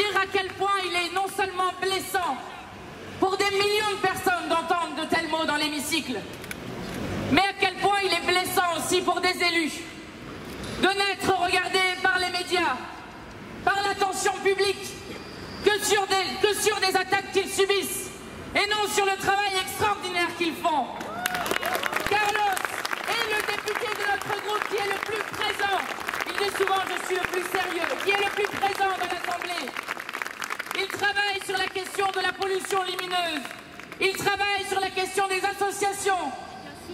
dire à quel point il est non seulement blessant pour des millions de personnes d'entendre de tels mots dans l'hémicycle, mais à quel point il est blessant aussi pour des élus de n'être regardés par les médias, par l'attention publique, que sur des attaques qu'ils subissent et non sur le travail extraordinaire qu'ils font. Carlos est le député de notre groupe qui est le plus présent. Il dit souvent je suis le plus sérieux, qui est le plus présent dans l'Assemblée. Il travaille sur la question de la pollution lumineuse. Il travaille sur la question des associations.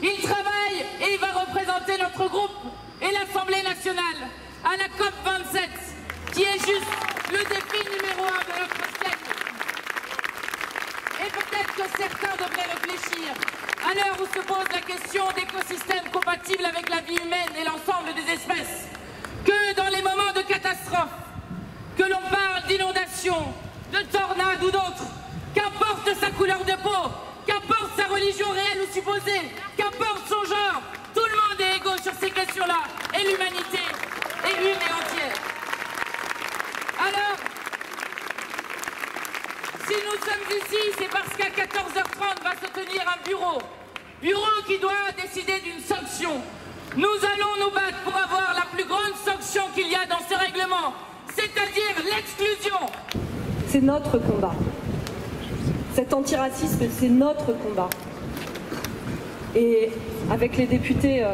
Il travaille et il va représenter notre groupe et l'Assemblée nationale à la COP27, qui est juste le défi numéro 1 de notre siècle. Et peut-être que certains devraient réfléchir, à l'heure où se pose la question d'écosystèmes compatibles avec la vie humaine et l'ensemble des espèces, que dans les moments de catastrophe, que l'on parle d'inondations, de tornades ou d'autres, qu'importe sa couleur de peau, qu'importe sa religion réelle ou supposée, qu'importe son genre, tout le monde est égaux sur ces questions-là, et l'humanité est une et entière. Alors, si nous sommes ici, c'est parce qu'à 14h30 va se tenir un bureau qui doit décider d'une sanction. Nous allons nous battre pour avoir la plus grande sanction qu'il y a dans ce règlement, c'est-à-dire l'exclusion. C'est notre combat. Cet antiracisme, c'est notre combat. Et avec les députés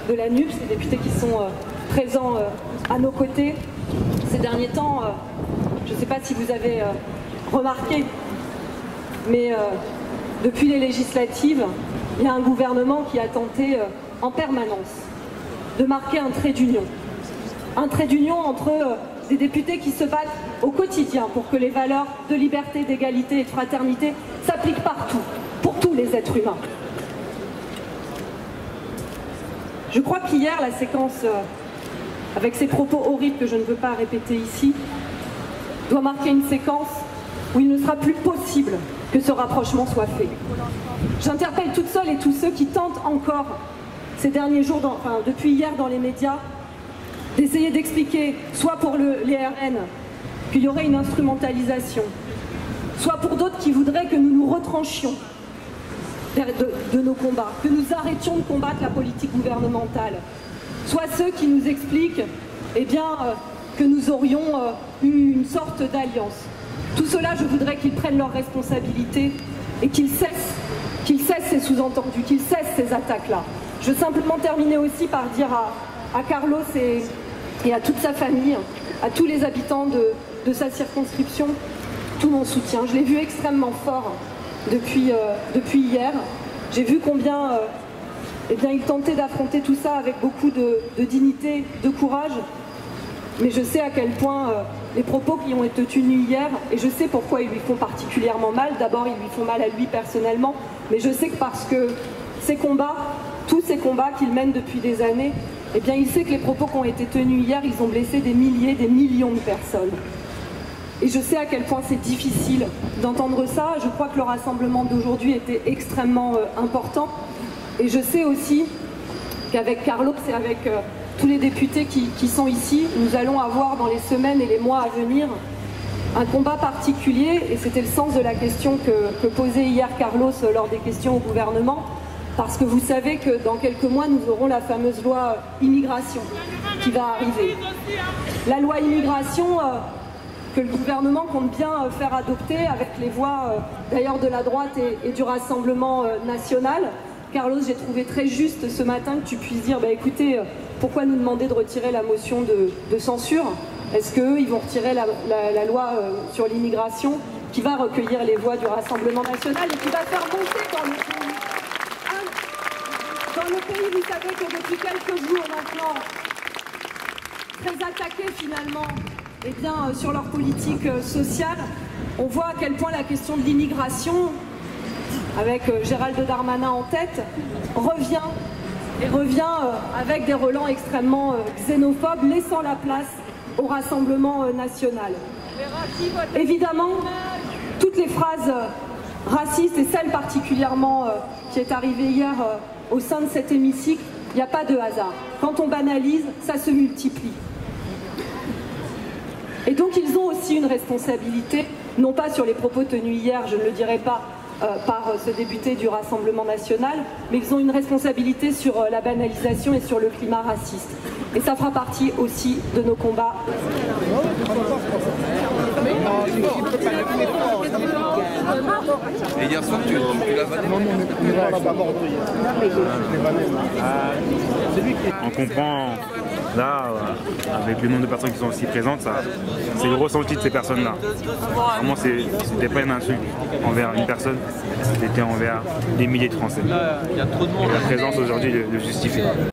de la NUPES, les députés qui sont présents à nos côtés, ces derniers temps, je ne sais pas si vous avez remarqué, mais depuis les législatives, il y a un gouvernement qui a tenté en permanence de marquer un trait d'union. Un trait d'union entre des députés qui se battent au quotidien pour que les valeurs de liberté, d'égalité et de fraternité s'appliquent partout, pour tous les êtres humains. Je crois qu'hier, la séquence, avec ces propos horribles que je ne veux pas répéter ici, doit marquer une séquence où il ne sera plus possible que ce rapprochement soit fait. J'interpelle toutes celles et tous ceux qui tentent encore, ces derniers jours, depuis hier dans les médias, d'essayer d'expliquer, soit pour les RN, qu'il y aurait une instrumentalisation, soit pour d'autres qui voudraient que nous nous retranchions de nos combats, que nous arrêtions de combattre la politique gouvernementale, soit ceux qui nous expliquent que nous aurions eu une sorte d'alliance. Tout cela, je voudrais qu'ils prennent leurs responsabilités et qu'ils cessent ces sous-entendus, qu'ils cessent ces attaques-là. Je veux simplement terminer aussi par dire à Carlos et à toute sa famille, à tous les habitants de sa circonscription, tout mon soutien. Je l'ai vu extrêmement fort depuis hier. J'ai vu combien il tentait d'affronter tout ça avec beaucoup de dignité, de courage. Mais je sais à quel point les propos qui ont été tenus hier, et je sais pourquoi ils lui font particulièrement mal. D'abord, ils lui font mal à lui personnellement, mais je sais que parce que ces combats, tous ces combats qu'il mène depuis des années, il sait que les propos qui ont été tenus hier, ils ont blessé des milliers, des millions de personnes. Et je sais à quel point c'est difficile d'entendre ça. Je crois que le rassemblement d'aujourd'hui était extrêmement important. Et je sais aussi qu'avec Carlos et avec tous les députés qui sont ici, nous allons avoir dans les semaines et les mois à venir un combat particulier. Et c'était le sens de la question que posait hier Carlos lors des questions au gouvernement. Parce que vous savez que dans quelques mois, nous aurons la fameuse loi immigration qui va arriver. La loi immigration que le gouvernement compte bien faire adopter avec les voix d'ailleurs de la droite et du Rassemblement national. Carlos, j'ai trouvé très juste ce matin que tu puisses dire, écoutez, pourquoi nous demander de retirer la motion de censure? Est-ce qu'eux, ils vont retirer la loi sur l'immigration qui va recueillir les voix du Rassemblement national et qui va faire monter dans le pays? Dans le pays, vous savez que depuis quelques jours maintenant, très attaqués finalement sur leur politique sociale, on voit à quel point la question de l'immigration, avec Gérald Darmanin en tête, revient avec des relents extrêmement xénophobes, laissant la place au Rassemblement national. Évidemment, toutes les phrases racistes, et celle particulièrement qui est arrivée hier au sein de cet hémicycle, il n'y a pas de hasard. Quand on banalise, ça se multiplie. Et donc ils ont ont aussi une responsabilité, non pas sur les propos tenus hier, je ne le dirai pas, par ce député du Rassemblement national, mais ils ont une responsabilité sur la banalisation et sur le climat raciste. Et ça fera partie aussi de nos combats. Et hier soir, tu l'as vanné? On comprend, là, avec le nombre de personnes qui sont aussi présentes, c'est le ressenti de ces personnes-là. Vraiment, c'était pas une insulte envers une personne, c'était envers des milliers de Français. Et la présence aujourd'hui le justifie.